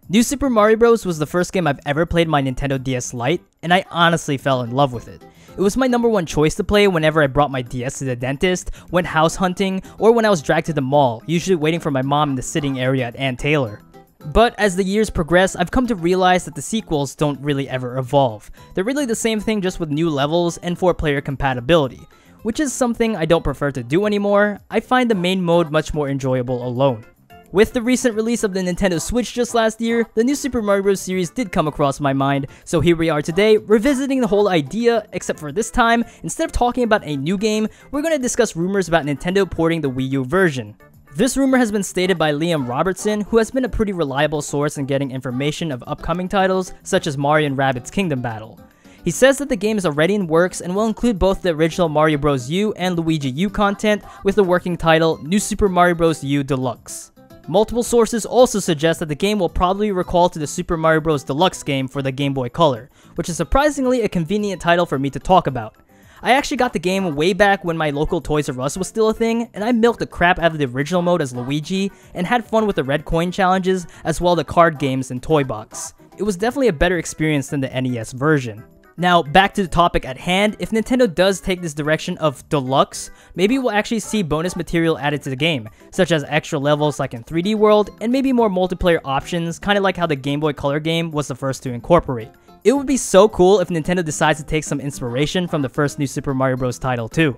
New Super Mario Bros. Was the first game I've ever played on my Nintendo DS Lite, and I honestly fell in love with it. It was my number one choice to play whenever I brought my DS to the dentist, went house hunting, or when I was dragged to the mall, usually waiting for my mom in the sitting area at Ann Taylor. But as the years progress, I've come to realize that the sequels don't really ever evolve. They're really the same thing, just with new levels and 4-player compatibility, which is something I don't prefer to do anymore. I find the main mode much more enjoyable alone. With the recent release of the Nintendo Switch just last year, the new Super Mario Bros. Series did come across my mind, so here we are today, revisiting the whole idea, except for this time, instead of talking about a new game, we're going to discuss rumors about Nintendo porting the Wii U version. This rumor has been stated by Liam Robertson, who has been a pretty reliable source in getting information of upcoming titles, such as Mario & Rabbids Kingdom Battle. He says that the game is already in works and will include both the original Mario Bros. U and Luigi U content, with the working title New Super Mario Bros. U Deluxe. Multiple sources also suggest that the game will probably recall to the Super Mario Bros. Deluxe game for the Game Boy Color, which is surprisingly a convenient title for me to talk about. I actually got the game way back when my local Toys R Us was still a thing, and I milked the crap out of the original mode as Luigi, and had fun with the red coin challenges, as well as the card games and Toy Box. It was definitely a better experience than the NES version. Now, back to the topic at hand, if Nintendo does take this direction of Deluxe, maybe we'll actually see bonus material added to the game, such as extra levels like in 3D World, and maybe more multiplayer options, kinda like how the Game Boy Color game was the first to incorporate. It would be so cool if Nintendo decides to take some inspiration from the first New Super Mario Bros. Title too.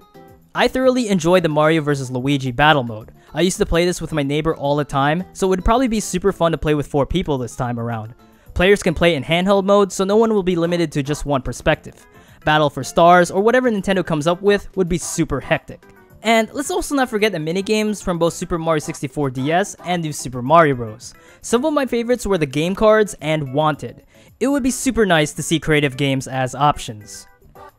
I thoroughly enjoyed the Mario vs. Luigi battle mode. I used to play this with my neighbor all the time, so it would probably be super fun to play with 4 people this time around. Players can play in handheld mode, so no one will be limited to just one perspective. Battle for Stars, or whatever Nintendo comes up with, would be super hectic. And let's also not forget the minigames from both Super Mario 64 DS and New Super Mario Bros. Some of my favorites were the game cards and Wanted. It would be super nice to see creative games as options.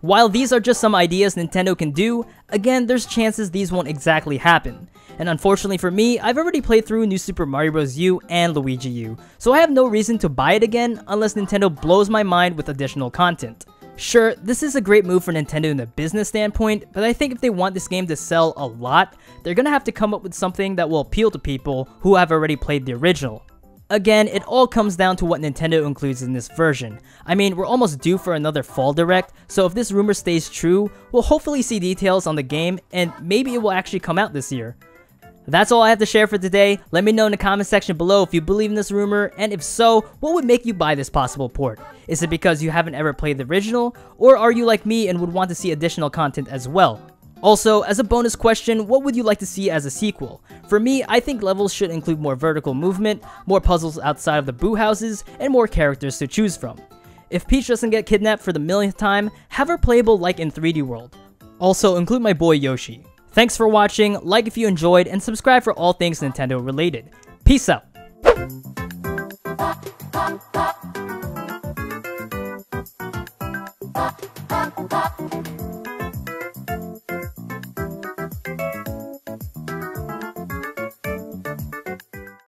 While these are just some ideas Nintendo can do, again, there's chances these won't exactly happen. And unfortunately for me, I've already played through New Super Mario Bros. U and Luigi U, so I have no reason to buy it again unless Nintendo blows my mind with additional content. Sure, this is a great move for Nintendo in the business standpoint, but I think if they want this game to sell a lot, they're gonna have to come up with something that will appeal to people who have already played the original. Again, it all comes down to what Nintendo includes in this version. I mean, we're almost due for another Fall Direct, so if this rumor stays true, we'll hopefully see details on the game, and maybe it will actually come out this year. That's all I have to share for today. Let me know in the comment section below if you believe in this rumor, and if so, what would make you buy this possible port? Is it because you haven't ever played the original, or are you like me and would want to see additional content as well? Also, as a bonus question, what would you like to see as a sequel? For me, I think levels should include more vertical movement, more puzzles outside of the boo houses, and more characters to choose from. If Peach doesn't get kidnapped for the millionth time, have her playable like in 3D World. Also, include my boy Yoshi. Thanks for watching, like if you enjoyed, and subscribe for all things Nintendo related. Peace out!